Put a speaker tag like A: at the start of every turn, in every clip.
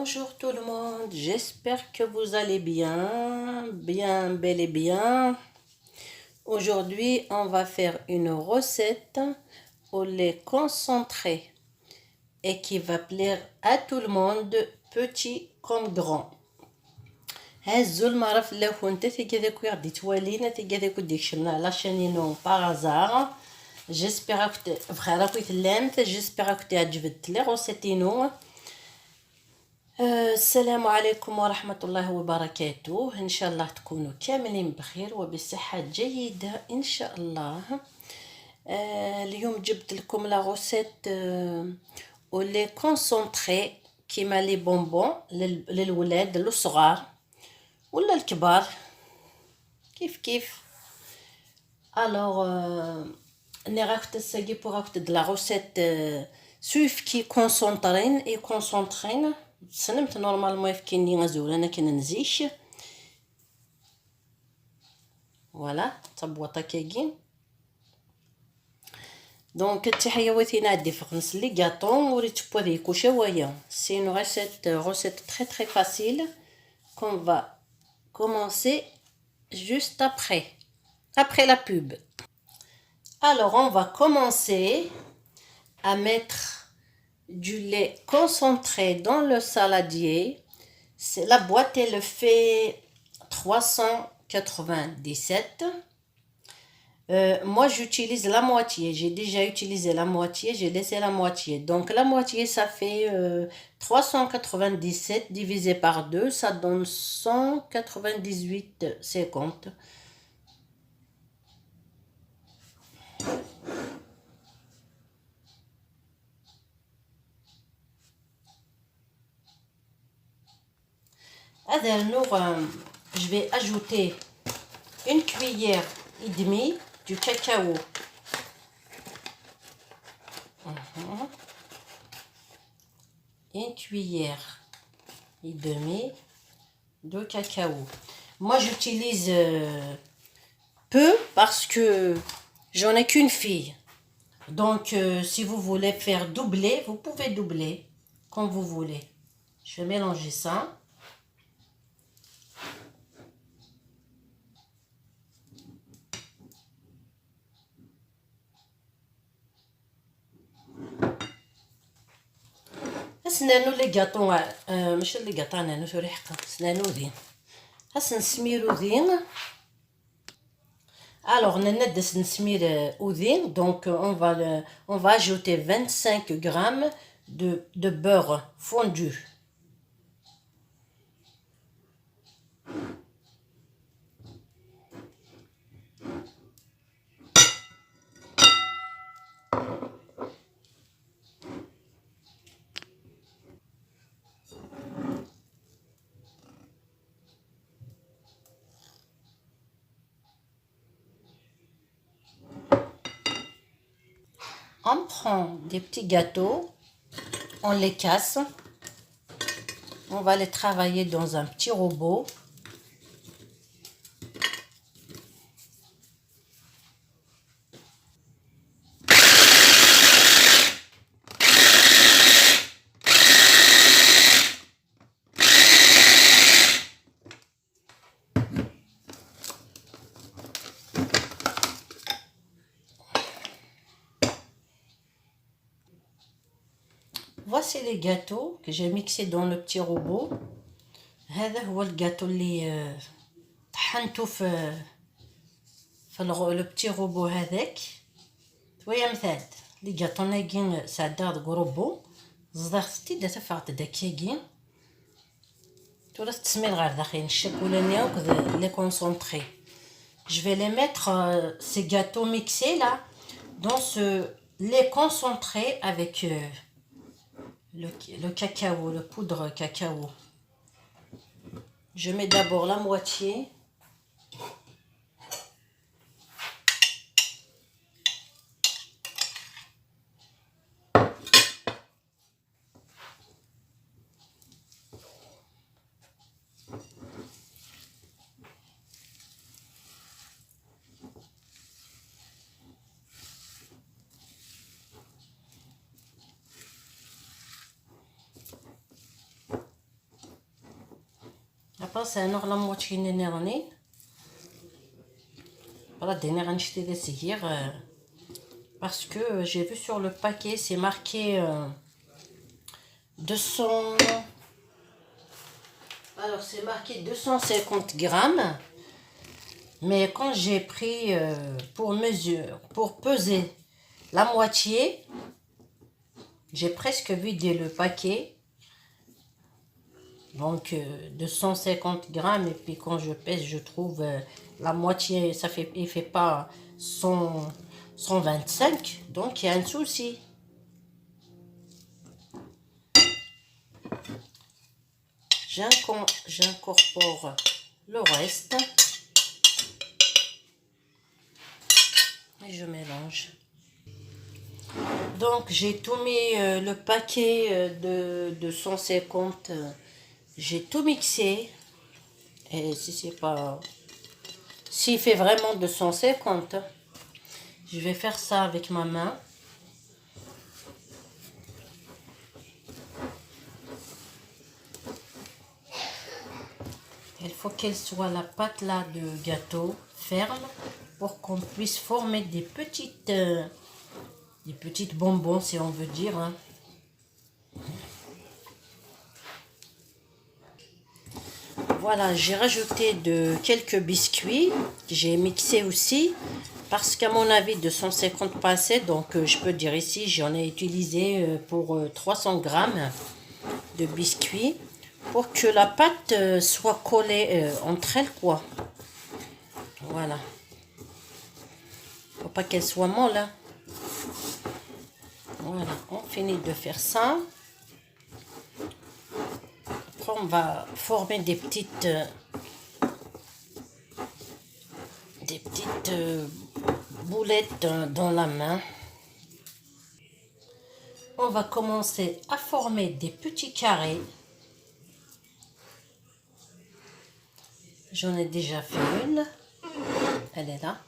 A: Bonjour tout le monde, j'espère que vous allez bien, bel et bien. Aujourd'hui, on va faire une recette au lait concentré et qui va plaire à tout le monde, petit comme grand. هزو المرة في اللوحة انت تيكا غادي توالينا تيكا ديك شمنا على شانينو باغازار. جيسبيغ راكو تلامت جيسبيغ عجبت لي غوسيتينو. السلام عليكم ورحمة الله وبركاته. إن شاء الله تكونوا كاملين بخير وبصحة جيدة إن شاء الله. اليوم جبت لكم لا غوسيت ولي كونسونطري كيما لي بونبون للولاد الصغار ولا الكبار كيف. الوغ ني راك تسقي بوغ د لا غوسيت سوف كي كونسونطرين اي كونسونطرين سنمت نورمالمون يفكيني غزول انا كننزيش فوالا تبوطه كاين. دونك التحيه وثينا عندي فقنس لي غاطون وريت بوذي كوشوايا. سي une recette très facile qu'on va commencer juste après la pub. Alors on va commencer à mettre du lait concentré dans le saladier. C'est la boîte, elle fait 397. Moi j'utilise la moitié, j'ai déjà utilisé la moitié, j'ai laissé la moitié, donc la moitié ça fait 397 divisé par 2, ça donne 198,50. Je vais ajouter une cuillère et demie du cacao. Une cuillère et demie de cacao. Moi j'utilise peu parce que j'en ai qu'une fille. Donc si vous voulez faire doubler, vous pouvez doubler comme vous voulez. Je vais mélanger ça. سنانو لي غاطون ماشي لي غاطون انا في ريحه سنانو ذين نسميرو ذين. Alors نندس نسمير اودين. Donc on va ajouter 25 grammes de beurre fondu. On prend des petits gâteaux, on les casse, on va les travailler dans un petit robot. Voici les gâteaux que j'ai mixés dans le petit robot. هذا هو الجاتو اللي طحنته في لو بتي روبو هذاك. تويا مثال لي جاتو ناقين ساعدا د روبو زداختي دا تفعت داكيين تولا تسمير غير داخل الشوكولانيه وكذا لي كونسونطري. Je vais les mettre ces gâteaux mixés là dans ce lait concentré avec le cacao, le poudre cacao. Je mets d'abord la moitié. باس انا لا موتشي نيراني voilà dernière acheté d'essayer parce que j'ai vu sur le paquet c'est marqué 200. Alors c'est marqué 250 grammes, mais quand j'ai pris pour peser la moitié, j'ai presque vidé le paquet. Donc 250 grammes, et puis quand je pèse, je trouve la moitié, il fait pas 125, donc il y a un souci. J'incorpore le reste et je mélange. Donc j'ai tout mis le paquet de 150, j'ai tout mixé. Et si c'est pas, s'il fait vraiment 250, je vais faire ça avec ma main. Il faut qu'elle soit la pâte là de gâteau ferme pour qu'on puisse former des petites bonbons, si on veut dire. Hein. Voilà, j'ai rajouté quelques biscuits que j'ai mixé aussi parce qu'à mon avis 250 pas assez, donc je peux dire ici j'en ai utilisé pour 300 grammes de biscuits pour que la pâte soit collée entre elles, quoi. Voilà. Faut pas qu'elle soit molle. Hein. Voilà, on finit de faire ça. Après, on va former des petites boulettes dans la main. On va commencer à former des petits carrés. J'en ai déjà fait une. Elle est là.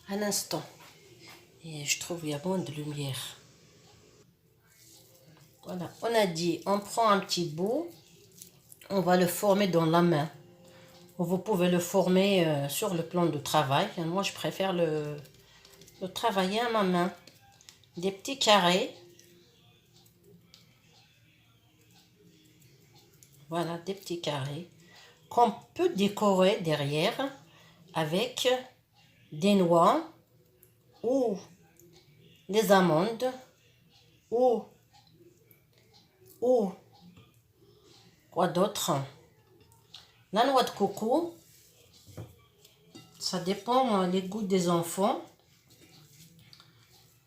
A: Un instant. Et je trouve qu'il y a moins de lumière. Voilà. On a dit, on prend un petit bout. On va le former dans la main. Vous pouvez le former sur le plan de travail. Moi, je préfère le travailler à ma main. Des petits carrés. Voilà, des petits carrés qu'on peut décorer derrière avec des noix ou des amandes ou quoi d'autre, la noix de coco. Ça dépend les goûts des enfants.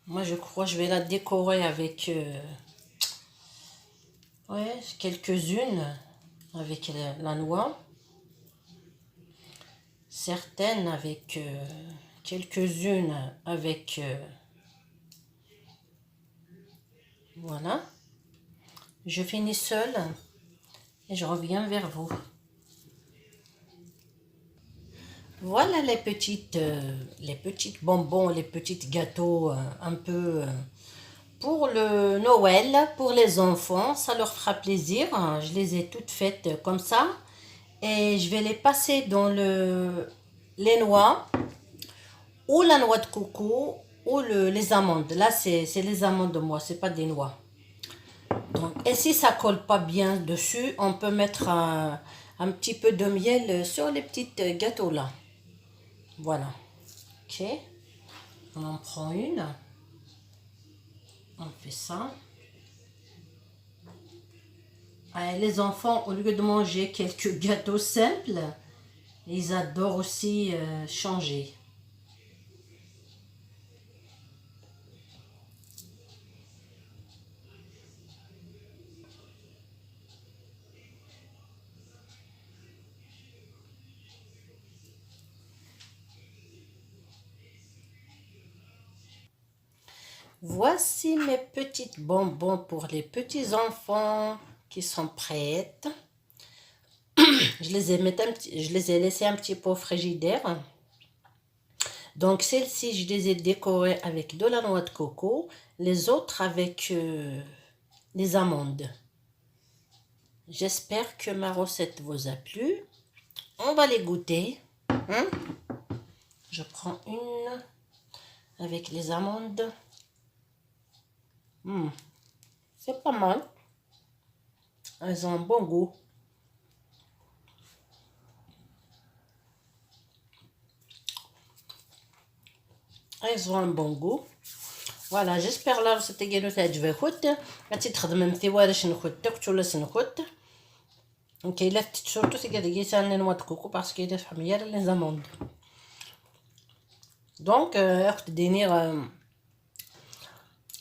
A: Moi, je crois que je vais la décorer avec quelques-unes avec la noix, certaines avec quelques-unes avec voilà. Je finis seule et je reviens vers vous. Voilà les petites bonbons, les petits gâteaux un peu pour le Noël, pour les enfants, ça leur fera plaisir. Je les ai toutes faites comme ça. Et je vais les passer dans les noix, ou la noix de coco, ou les amandes. Là, c'est les amandes de moi, c'est pas des noix. Donc, et si ça colle pas bien dessus, on peut mettre un petit peu de miel sur les petites gâteaux là. Voilà. Ok. On en prend une. On fait ça. Allez, les enfants, au lieu de manger quelques gâteaux simples, ils adorent aussi changer. Voici mes petites bonbons pour les petits enfants qui sont prêtes. Je les ai laissées un petit peu au frigidaire. Donc celles-ci, je les ai décorées avec de la noix de coco. Les autres avec les amandes. J'espère que ma recette vous a plu. On va les goûter. Hein? Je prends une avec les amandes. C'est pas mal. Elles ont un bon goût. Elles ont un bon goût. Voilà, j'espère لا رصيدتي ديالو تعجبكم. غادي تخدم مثوارش نخوت ولا نخوت. اوكي لا تشورتو سي كده يسالني نواد كوكو باسكو داش حمير لي زاموند. دونك اخت دينير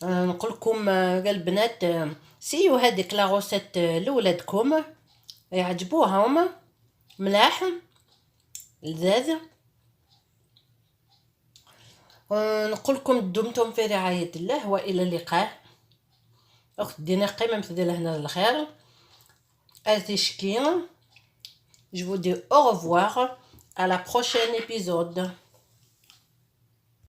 A: نقول لكم البنات سيو هذيك لا غوسيت لولادكم يعجبوهم ملاح لذاذ. نقول لكم دمتم في رعاية الله والى اللقاء. اخت دينا قيمه مثل هنا الخير. اتشكين. Je vous dis au revoir à la prochaine épisode.